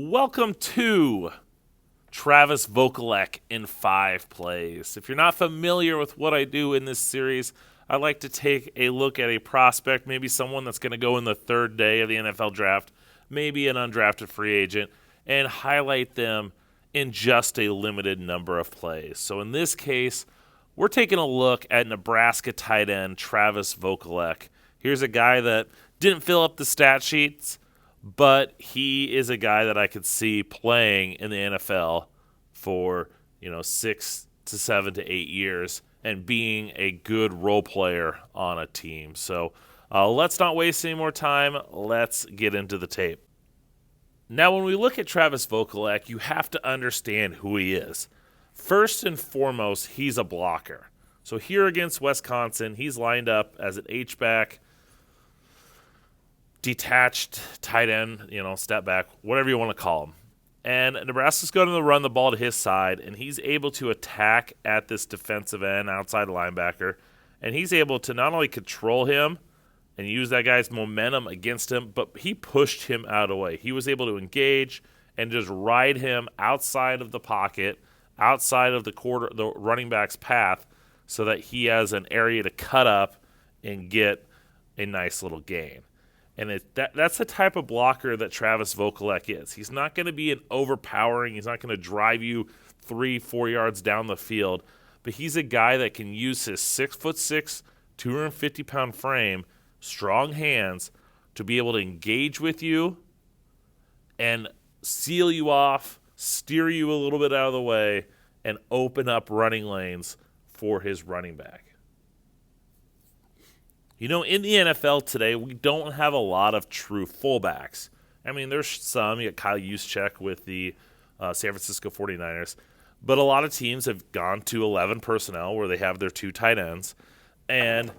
Welcome to Travis Vokolek in 5 plays. If you're not familiar with what I do in this series, I like to take a look at a prospect, maybe someone that's going to go in the third day of the NFL draft, maybe an undrafted free agent, and highlight them in just a limited number of plays. So in this case, we're taking a look at Nebraska tight end Travis Vokolek. Here's a guy that didn't fill up the stat sheets, but he is a guy that I could see playing in the NFL for 6 to 7 to 8 years and being a good role player on a team. So let's not waste any more time. Let's get into the tape. Now, when we look at Travis Vokolek, you have to understand who he is. First and foremost, he's a blocker. So here against Wisconsin, he's lined up as an H-back, detached tight end, step back, whatever you want to call him. And Nebraska's going to run the ball to his side, and he's able to attack at this defensive end, outside linebacker, and he's able to not only control him and use that guy's momentum against him, but he pushed him out of the way. He was able to engage and just ride him outside of the pocket, outside of the running back's path, so that he has an area to cut up and get a nice little gain. And that's the type of blocker that Travis Vokolek is. He's not going to be an overpowering. He's not going to drive you 3-4 yards down the field. But he's a guy that can use his 6'6", 250-pound frame, strong hands, to be able to engage with you and seal you off, steer you a little bit out of the way, and open up running lanes for his running back. In the NFL today, we don't have a lot of true fullbacks. I mean, there's some. You got Kyle Juszczyk with the San Francisco 49ers. But a lot of teams have gone to 11 personnel where they have their 2 tight ends. And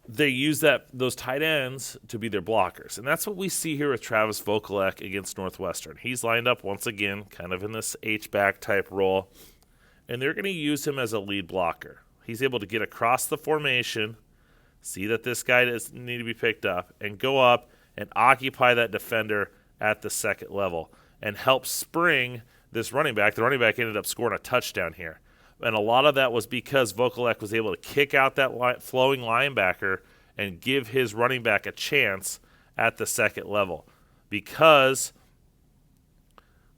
they use those tight ends to be their blockers. And that's what we see here with Travis Vokolek against Northwestern. He's lined up once again kind of in this H-back type role. And they're going to use him as a lead blocker. He's able to get across the formation, see that this guy doesn't need to be picked up, and go up and occupy that defender at the second level and help spring this running back. The running back ended up scoring a touchdown here. And a lot of that was because Vokolek was able to kick out that flowing linebacker and give his running back a chance at the second level. Because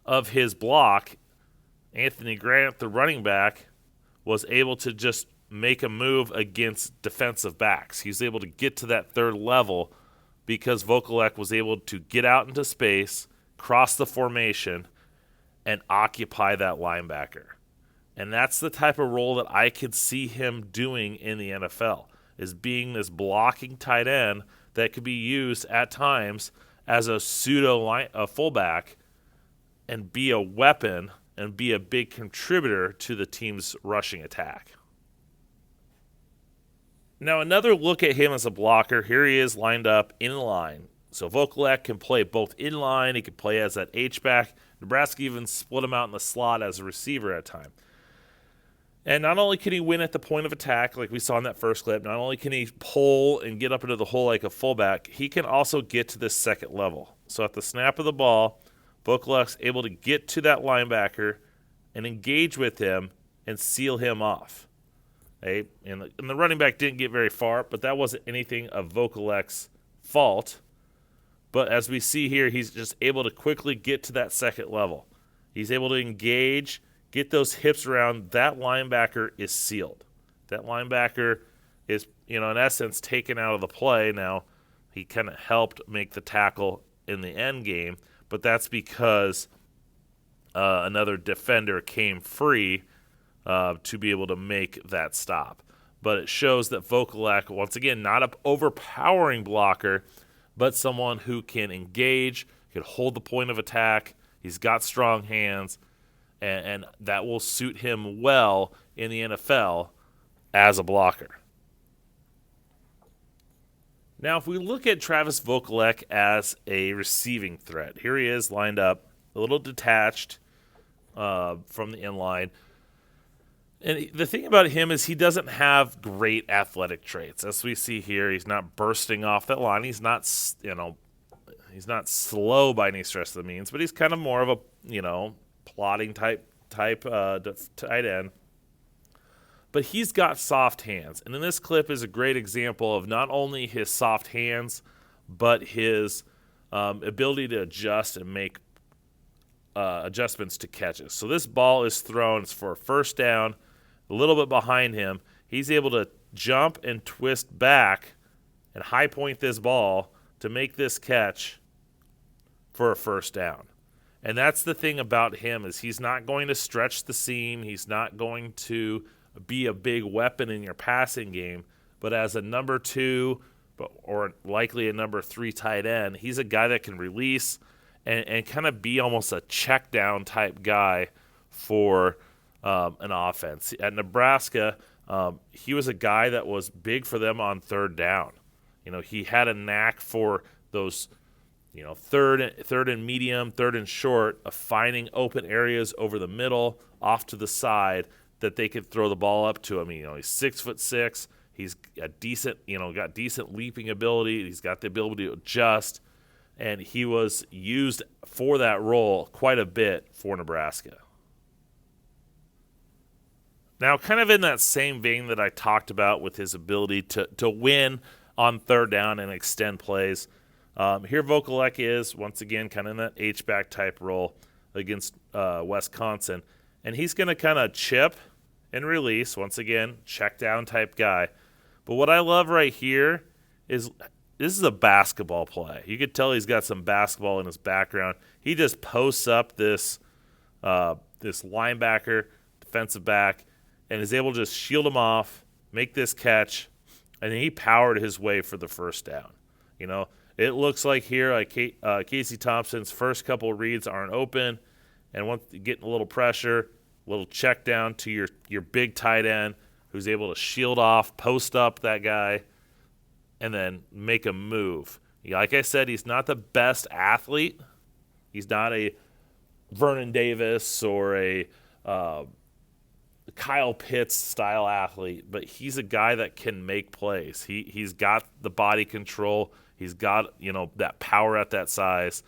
of his block, Anthony Grant, the running back, was able to just make a move against defensive backs. He's able to get to that third level because Vokolek was able to get out into space, cross the formation, and occupy that linebacker. And that's the type of role that I could see him doing in the NFL, is being this blocking tight end that could be used at times as a fullback and be a weapon and be a big contributor to the team's rushing attack. Now, another look at him as a blocker. Here he is lined up in line. So Vokolek can play both in line. He can play as that H-back. Nebraska even split him out in the slot as a receiver at time. And not only can he win at the point of attack, like we saw in that first clip, not only can he pull and get up into the hole like a fullback, he can also get to this second level. So at the snap of the ball, Vokolek's able to get to that linebacker and engage with him and seal him off. And the running back didn't get very far, but that wasn't anything of Vokolek's fault. But as we see here, he's just able to quickly get to that second level. He's able to engage, get those hips around. That linebacker is sealed. That linebacker is, in essence, taken out of the play. Now, he kind of helped make the tackle in the end game, but that's because another defender came free to be able to make that stop. But it shows that Vokolek, once again, not an overpowering blocker, but someone who can engage, can hold the point of attack. He's got strong hands, and that will suit him well in the NFL as a blocker. Now, if we look at Travis Vokolek as a receiving threat, here he is lined up, a little detached from the inline. And the thing about him is he doesn't have great athletic traits. As we see here, he's not bursting off that line. He's not, He's not slow by any stretch of the means, but he's kind of more of a, plodding type tight end. But he's got soft hands. And in this clip is a great example of not only his soft hands, but his ability to adjust and make adjustments to catches. So this ball is thrown. It's for a first down. A little bit behind him. He's able to jump and twist back and high point this ball to make this catch for a first down. And that's the thing about him, is he's not going to stretch the seam. He's not going to be a big weapon in your passing game. But as a number 2 or likely a number 3 tight end, he's a guy that can release and kind of be almost a check down type guy for an offense. At Nebraska, he was a guy that was big for them on third down. He had a knack for those, third and medium, third and short, of finding open areas over the middle, off to the side, that they could throw the ball up to him. He's 6'6". He's a decent, got decent leaping ability. He's got the ability to adjust, and he was used for that role quite a bit for Nebraska. Now, kind of in that same vein that I talked about with his ability to win on third down and extend plays, here Vokolek is, once again, kind of in that H-back type role against Wisconsin. And he's going to kind of chip and release, once again, check down type guy. But what I love right here is this is a basketball play. You could tell he's got some basketball in his background. He just posts up this linebacker, defensive back, and is able to just shield him off, make this catch, and he powered his way for the first down. It looks like here, Casey Thompson's first couple of reads aren't open, and once getting a little pressure, a little check down to your big tight end, who's able to shield off, post up that guy, and then make a move. Like I said, he's not the best athlete. He's not a Vernon Davis or a Kyle Pitts style athlete, but he's a guy that can make plays. He's got the body control. He's got, that power at that size.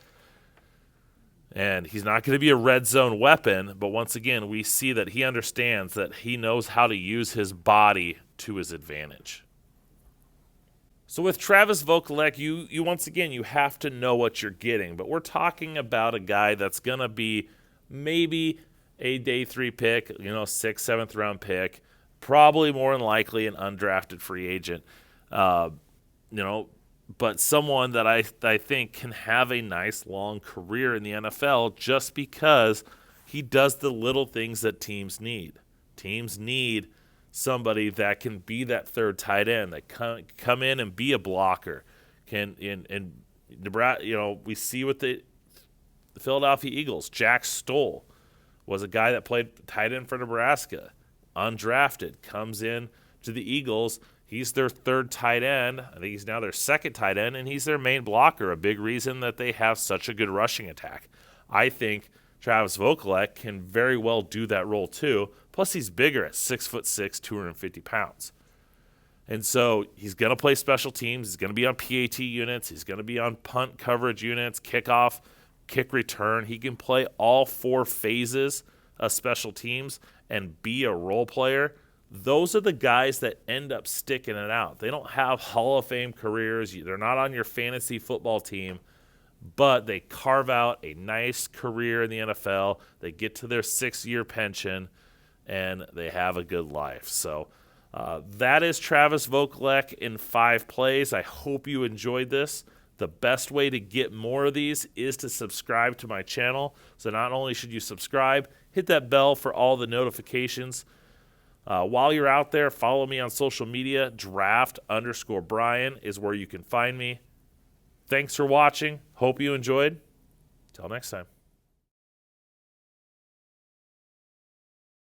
And he's not going to be a red zone weapon, but once again, we see that he understands that he knows how to use his body to his advantage. So with Travis Vokolek, you once again, you have to know what you're getting. But we're talking about a guy that's going to be maybe a day 3 pick, 6th, 7th round pick, probably more than likely an undrafted free agent, but someone that I think can have a nice long career in the NFL just because he does the little things that teams need. Teams need somebody that can be that third tight end, that come in and be a blocker. And Nebraska, we see with the Philadelphia Eagles, Jack Stoll was a guy that played tight end for Nebraska, undrafted, comes in to the Eagles. He's their third tight end. I think he's now their second tight end, and he's their main blocker, a big reason that they have such a good rushing attack. I think Travis Vokolek can very well do that role too. Plus, he's bigger at 6'6", 250 pounds. And so he's going to play special teams. He's going to be on PAT units. He's going to be on punt coverage units, kickoff, kick return. He can play all 4 phases of special teams and be a role player. Those are the guys that end up sticking it out. They don't have Hall of Fame careers. They're not on your fantasy football team, but they carve out a nice career in the NFL. They get to their 6-year pension, and they have a good life. So that is Travis Vokolek in 5 plays. I hope you enjoyed this. The best way to get more of these is to subscribe to my channel. So not only should you subscribe, hit that bell for all the notifications. While you're out there, follow me on social media. Draft_Brian is where you can find me. Thanks for watching. Hope you enjoyed. Till next time.